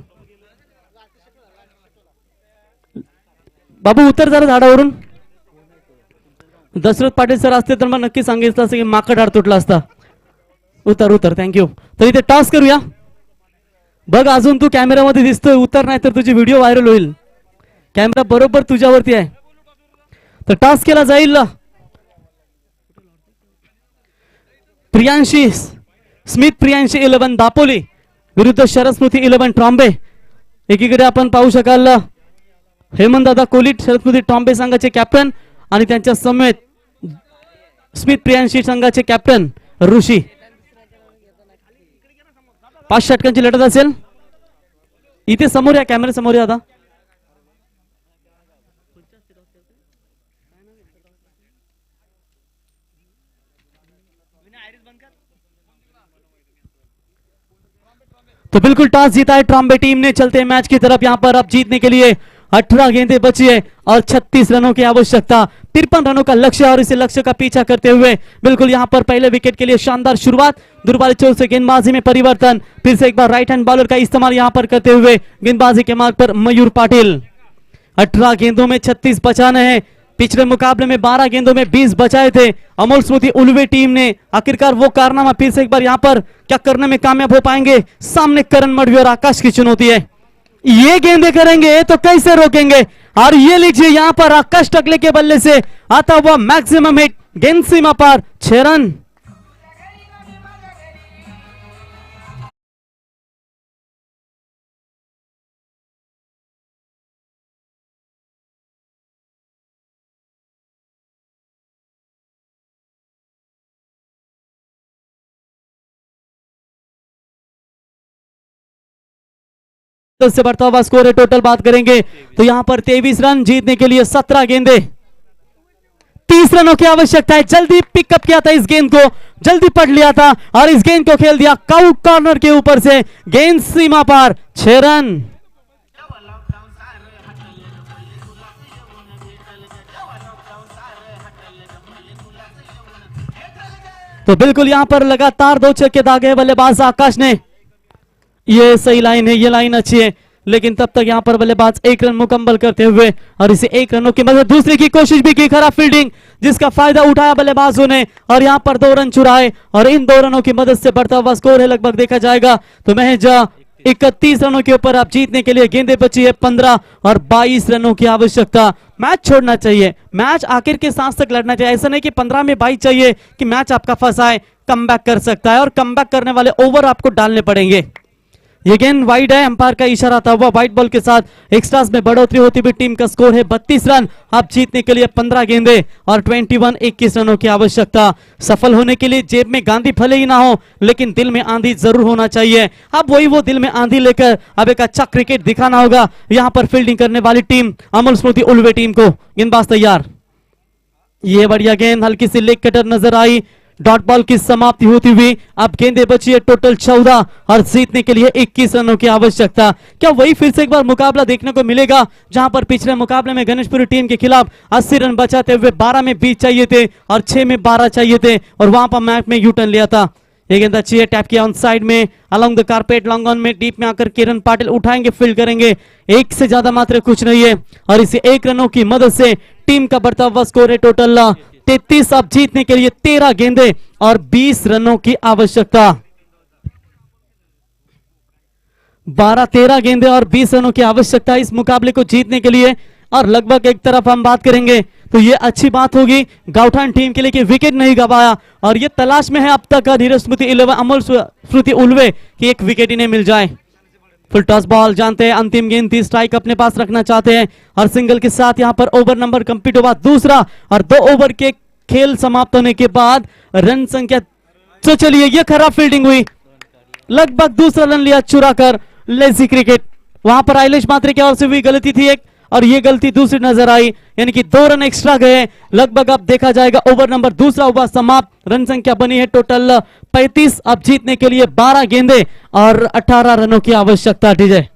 बाबू उतर जरा झाडावरून. दशरथ पाटील सर असते तर मग नक्की सांगितलं असं की माकड हाड तुटला असता. उतर उतर, थँक्यू. तर इथे टॉस करूया. बघ अजून तू कॅमेरामध्ये दिसतोय, उतर नाही तर तुझी व्हिडिओ व्हायरल होईल. कॅमेरा बरोबर तुझ्यावरती आहे. तर टॉस केला जाईल. प्रियांशी स्मिथ, प्रियांशी 11 दापोली विरुद्ध शरद स्मृती 11 ट्रॉम्बे. एकीकडे आपण पाहू शकाल हेमंत दादा कोलिट शरद स्मृती ट्रॉम्बे संघाचे कॅप्टन, आणि त्यांच्या समेत स्मिथ प्रियांशी संघाचे कॅप्टन ऋषी. 5 षटकांची लढत असेल. इथे समोर या, कॅमेरा समोर या. आता तो बिल्कुल टॉस जीता है ट्रॉम्बे टीम ने. चलते हैं मैच की तरफ. यहां पर अब जीतने के लिए 18 गेंदें बची है और 36 रनों की आवश्यकता. 53 रनों का लक्ष्य, और इस लक्ष्य का पीछा करते हुए बिल्कुल यहां पर पहले विकेट के लिए शानदार शुरुआत. दुर्बारी चोर से गेंदबाजी में परिवर्तन, फिर से एक बार राइट हैंड बॉलर का इस्तेमाल यहां पर करते हुए गेंदबाजी के मार्ग पर मयूर पाटिल. 18 गेंदों में 36 बचाने हैं. पिछले मुकाबले में 12 गेंदों में 20 बचाए थे अमोल स्मृति उलवे टीम ने. आखिरकार वो कारनामा फिर से एक बार यहां पर क्या करने में कामयाब हो पाएंगे. सामने करण मडवी और आकाश की चुनौती है. ये गेंदे करेंगे तो कैसे रोकेंगे. और ये लीजिए यहां पर आकाश टकले के बल्ले से आता हुआ मैक्सिमम हिट. गेंद सीमा पार, 6 रन. से बढ़ता हुआ स्कोर है. टोटल बात करेंगे तो यहां पर 23 रन. जीतने के लिए 17 गेंदे, 30 रनों की आवश्यकता है. जल्दी पिकअप किया था इस गेंद को, जल्दी पढ़ लिया था, और इस गेंद को खेल दिया काउट कॉर्नर के ऊपर से. गेंद सीमा पार, 6 रन. तो बिल्कुल यहां पर लगातार 2 छक्के दागे बल्लेबाज आकाश ने. ये सही लाइन है, ये लाइन अच्छी है, लेकिन तब तक यहां पर बल्लेबाज 1 रन मुकम्मल करते हुए, और इसे 1 रनों की मदद दूसरे की कोशिश भी की. खराब फील्डिंग जिसका फायदा उठाया बल्लेबाजों ने, और यहां पर 2 रन चुराए, और इन 2 रनों की मदद से बढ़ता हुआ स्कोर है लगभग देखा जाएगा तो महज 31 रनों के ऊपर आप जीतने के लिए गेंदें बची है 15, और 22 रनों की आवश्यकता. मैच छोड़ना चाहिए, मैच आखिर के सांस तक लड़ना चाहिए. ऐसा नहीं कि 15 में 22 चाहिए कि मैच आपका फंसा है. कमबैक कर सकता है, और कमबैक करने वाले ओवर आपको डालने पड़ेंगे. ये गेंद वाइड है, अंपायर का इशारा था हुआ वाइड बॉल के साथ एक्स्ट्रास में बढ़ोतरी होती हुई टीम का स्कोर है 32 रन। अब जीतने के लिए 15 गेंदे और 21 रनों की आवश्यकता। सफल होने के लिए जेब में गांधी भले ही ना हो, लेकिन दिल में आंधी जरूर होना चाहिए। अब वही वो दिल में आंधी लेकर अब एक अच्छा क्रिकेट दिखाना होगा यहाँ पर फील्डिंग करने वाली टीम अमोल स्मृति उल्वे टीम को। गेंदबाज तैयार, ये बढ़िया गेंद हल्की सी लेग कटर नजर आई। डॉट बॉल की समाप्ति होती हुई अब गेंदे बची है टोटल 14 और जीतने के लिए 21 रनों की आवश्यकता। क्या वही फिर से एक बार मुकाबला देखने को मिलेगा जहां पर पिछले मुकाबले में गणेशपुरी टीम के खिलाफ 80 रन बचाते हुए 12 में 20 चाहिए थे और 6 में 12 चाहिए थे और वहां पर मैच में यू टर्न लिया था। ये गेंद अच्छी है, टैप किया ऑन साइड में along the carpet long on में डीप में आकर किरण पाटिल उठाएंगे, फील्ड करेंगे। एक से ज्यादा मात्र कुछ नहीं है और इसे 1 रनों की मदद से टीम का बढ़ता हुआ स्कोर है टोटल 33। अब जीतने के लिए 13 गेंदे और 20 रनों की आवश्यकता। 12-13 गेंदे और 20 रनों की आवश्यकता इस मुकाबले को जीतने के लिए। और लगभग एक तरफ हम बात करेंगे तो ये अच्छी बात होगी गाउठान टीम के लिए कि विकेट नहीं गवाया और ये तलाश में है अब तक धीरज स्मृति 11 अमोल स्मृति उल्वे की एक विकेट इन्हें मिल जाए। फुल टॉस बॉल, जानते हैं अंतिम गेंद थी, स्ट्राइक अपने पास रखना चाहते हैं और सिंगल के साथ यहां पर ओवर नंबर कंप्लीट हुआ दूसरा और 2 ओवर के खेल समाप्त होने के बाद रन संख्या। तो चलिए ये खराब फील्डिंग हुई, लगभग दूसरा रन लिया चुरा कर, लेजी क्रिकेट। वहां पर आइलेश मात्रे की ओर से हुई गलती थी एक और ये गलती दूसरी नजर आई, यानी कि 2 रन एक्स्ट्रा गए। लगभग अब देखा जाएगा ओवर नंबर दूसरा हुआ समाप्त, रन संख्या बनी है टोटल 35। अब जीतने के लिए 12 गेंदे और 18 रनों की आवश्यकता। डीजे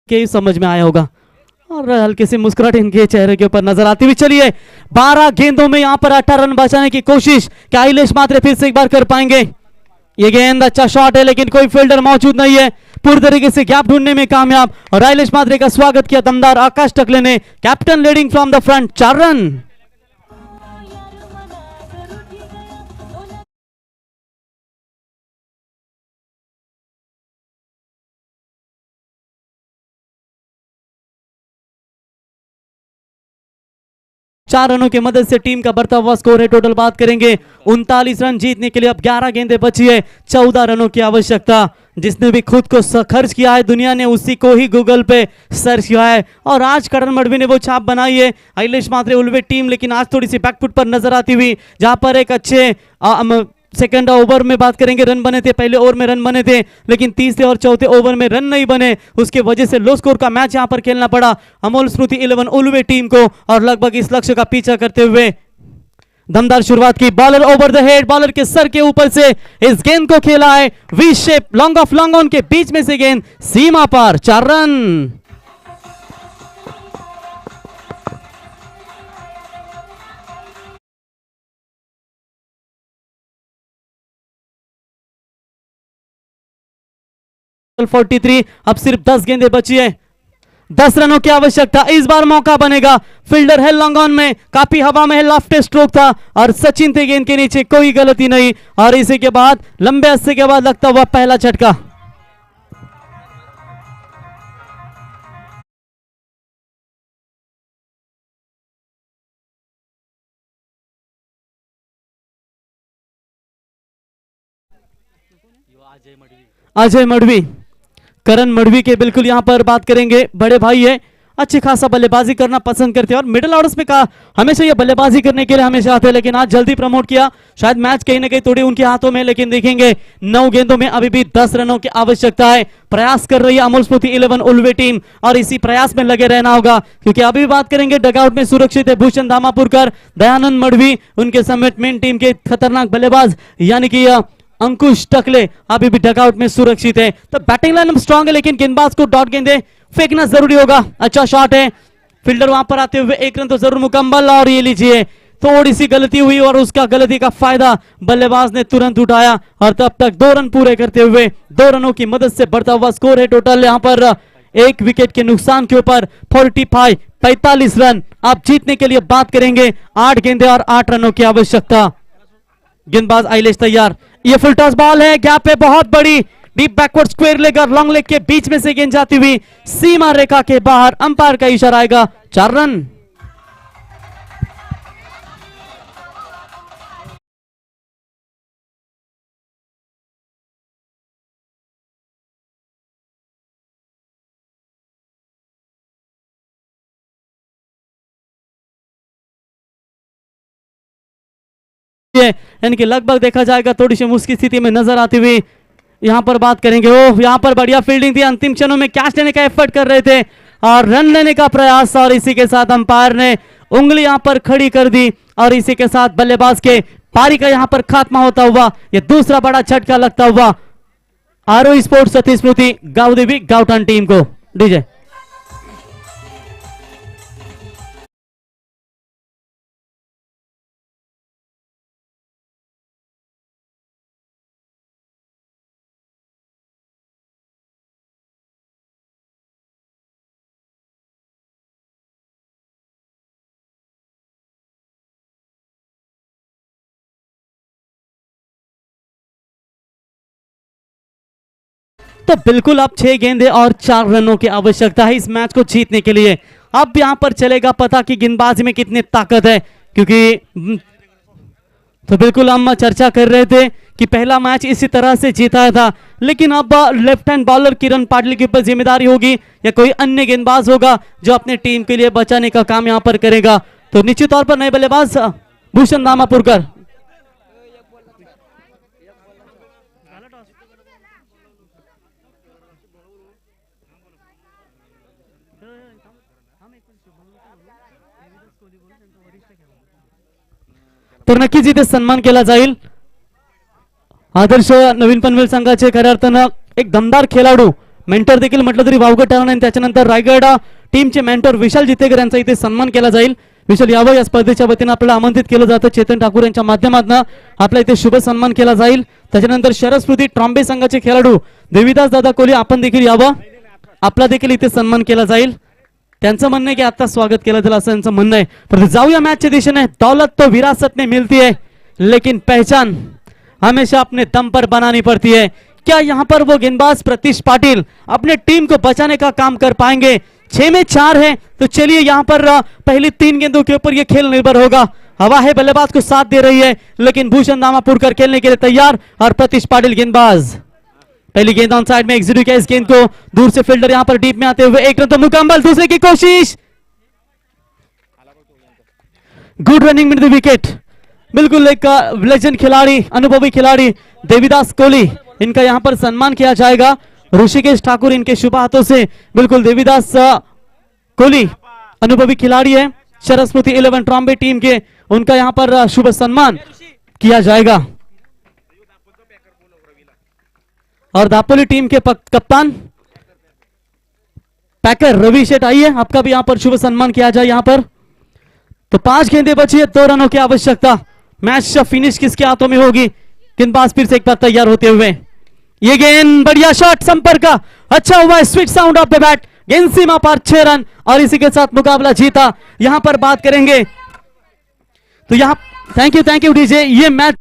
के समझ में आया होगा और हल्के से मुस्कुराहट इनके चेहरे के ऊपर नजर आती हुई। चलिए 12 गेंदों में यहां पर 18 रन बचाने की कोशिश, क्या आइलेश मात्रे फिर से एक बार कर पाएंगे? ये गेंद अच्छा शॉट है लेकिन कोई फील्डर मौजूद नहीं है, पूरी तरीके से गैप ढूंढने में कामयाब और आइलेश मात्रे का स्वागत किया दमदार आकाश टकले ने, captain leading from the front, 4 run. चार रनों की मदद से टीम का बढ़ता हुआ स्कोर है टोटल बात करेंगे 39 रन। जीतने के लिए अब 11 गेंदें बची है, 14 रनों की आवश्यकता। जिसने भी खुद को खर्च किया है दुनिया ने उसी को ही गूगल पे सर्च किया है और आज करण मडवी ने वो छाप बनाई है। आइलेश मात्रे उल्वे टीम लेकिन आज थोड़ी सी बैकफुट पर नजर आती हुई, जहां पर एक अच्छे सेकंड ओवर में बात करेंगे रन बने थे, पहले ओवर में रन बने थे लेकिन तीसरे और चौथे ओवर में रन नहीं बने, उसके वजह से लो स्कोर का मैच यहां पर खेलना पड़ा अमोल स्मृति 11 उल्वे टीम को और लगभग इस लक्ष्य का पीछा करते हुए दमदार शुरुआत की। Bowler over the head, bowler के सर के ऊपर से इस गेंद को खेला है, V shape long off long on के बीच में से गेंद सीमा पार, 4 रन। टोटल 43, अब सिर्फ 10 गेंदें बची है, 10 रनों की आवश्यकता। इस बार मौका बनेगा, फील्डर है लॉन्ग ऑन में, काफी हवा में है, लेफ्ट स्ट्रोक था और सचिन थे गेंद के नीचे, कोई गलती नहीं और इसी के बाद लंबे अरसे के बाद लगता हुआ पहला झटका। अजय मडवी, करण मडवी के बिल्कुल यहाँ पर बात करेंगे। बड़े भाई है, अच्छी खासा बल्लेबाजी करना पसंद करते हैं और मिडिल ऑर्डर्स में कहा हमेशा ये बल्लेबाजी करने के लिए हमेशा आते हैं, लेकिन आज जल्दी प्रमोट किया। शायद मैच कहीं ना कहीं थोड़ी उनके हाथों में, लेकिन देखेंगे 9 गेंदों में अभी भी 10 रनों की आवश्यकता है। प्रयास कर रही है अमोल स्फूर्ति 11 उल्वे टीम और इसी प्रयास में लगे रहना होगा, क्योंकि अभी भी बात करेंगे डगआउट में सुरक्षित है भूषण धामापुरकर, दयानंद मडवी, उनके समेत मेन टीम के खतरनाक बल्लेबाज यानी कि अंकुश टकले अभी भी डगआउट में सुरक्षित है। तो बैटिंग लाइन स्ट्रांग है, लेकिन गेंदबाज को डॉट गेंदे फेंकना जरूरी होगा। अच्छा शॉट है, फील्डर वहां पर आते हुए 1 रन तो जरूर मुकम्मल, और ये लीजिए थोड़ी सी गलती हुई और उसका गलती का फायदा बल्लेबाज ने तुरंत उठाया और तब तक 2 रन पूरे करते हुए 2 रनों की मदद से बढ़ता हुआ स्कोर है टोटल यहाँ पर 1 विकेट के नुकसान के ऊपर 45 रन। आप जीतने के लिए बात करेंगे 8 गेंदे और 8 रनों की आवश्यकता। गेंदबाज आइलेश तैयार, ये फुल टॉस बॉल है, गैप है बहुत बड़ी, डीप बैकवर्ड स्क्वायर लेग और लॉन्ग लेग के बीच में से गेंद जाती हुई सीमा रेखा के बाहर, अंपायर का इशारा आएगा 4 रन। यानी कि लगभग देखा जाएगा थोड़ी सी मुश्किल स्थिति में नजर आती हुई यहां पर बात करेंगे। ओह यहां पर बढ़िया फील्डिंग थी, अंतिम क्षणों में कैच लेने का एफर्ट कर रहे थे और रन लेने का प्रयास, और इसी के साथ अंपायर ने उंगली यहां पर खड़ी कर दी और इसी के साथ बल्लेबाज के पारी का यहां पर खात्मा होता हुआ यह दूसरा बड़ा झटका लगता हुआ आरओ स्पोर्ट्स सती स्मृति गावदेवी गाउटन टीम को। डीजे तो बिल्कुल अब 6 गेंदे और 4 रनों की आवश्यकता है इस मैच को जीतने के लिए। अब यहां पर चलेगा पता कि गेंदबाजी में कितनी ताकत है, क्योंकि तो बिल्कुल हम चर्चा कर रहे थे कि पहला मैच इसी तरह से जीता था, लेकिन अब लेफ्ट हैंड बॉलर किरण पाटिल के ऊपर जिम्मेदारी होगी या कोई अन्य गेंदबाज होगा जो अपने टीम के लिए बचाने का काम यहां पर करेगा। तो निश्चित तौर पर नए बल्लेबाज भूषण धामापुरकर, तर नक्कीच इथे सन्मान केला जाईल। आदर्श नवीन पनवेल संघाचे खऱ्या अर्थानं एक दमदार खेळाडू, मेंटर देखील म्हटलं तरी वावगं ठरणार नाही। त्याच्यानंतर रायगड टीमचे मेंटर विशाल जितेकर यांचा इथे सन्मान केला जाईल। विशाल यावं या स्पर्धेच्या वतीने आपल्याला आमंत्रित केलं जातं। चेतन ठाकूर यांच्या माध्यमातून आपला इथे शुभ सन्मान केला जाईल। त्याच्यानंतर शरद स्मृती ट्रॉम्बे संघाचे खेळाडू देविदास दादा कोहली आपण देखील यावं, आपला देखील इथे सन्मान केला जाईल। त्यांचं म्हणणं आहे की आता स्वागत केलं जाईल असं त्यांचं म्हणणं आहे। पण जाऊया मैचच्या दिशेने। दौलत तो विरासत में मिलती है, लेकिन पहचान हमेशा अपने दम पर बनानी पड़ती है। क्या यहाँ पर वो गेंदबाज प्रतीश पाटिल अपने टीम को बचाने का काम कर पाएंगे? 6 में 4 है, तो चलिए यहाँ पर पहली 3 गेंदों के ऊपर ये खेल निर्भर होगा। हवा है, बल्लेबाज को साथ दे रही है, लेकिन भूषण धामापुरकर खेलने के लिए तैयार और प्रतीश पाटिल गेंदबाज। पहली गेंद ऑन साइड में एग्जीक्यूट किया, इस गेंद को दूर से फील्डर यहां पर डीप में आते हुए 1 रन तो मुकम्मल। दूसरे की कोशिश, good running mid the wicket. बिल्कुल एक लेजेंड खिलाड़ी, अनुभवी खिलाड़ी देविदास कोहली, इनका यहां पर सम्मान किया जाएगा। ऋषिकेश ठाकुर इनके शुभ हाथों से, बिल्कुल देविदास कोहली अनुभवी खिलाड़ी है, शरद स्मृति 11 ट्रॉम्बे टीम के, उनका यहां पर शुभ सम्मान किया जाएगा। और दापोली टीम के कप्तान पैकर रवि शेठ, आइए आपका भी यहां पर शुभ सम्मान किया जाए। यहां पर तो 5 गेंदें बची है, 2 रनों की आवश्यकता। मैच फिनिश किसके हाथों में होगी? गेंदबाज फिर से एक बार तैयार होते हुए, ये गेंद बढ़िया शॉट, संपर्क का अच्छा हुआ, sweet sound of the bat, गेंद सीमा पार 6 रन और इसी के साथ मुकाबला जीता। यहां पर बात करेंगे तो यहां थैंक यू डीजे। ये मैच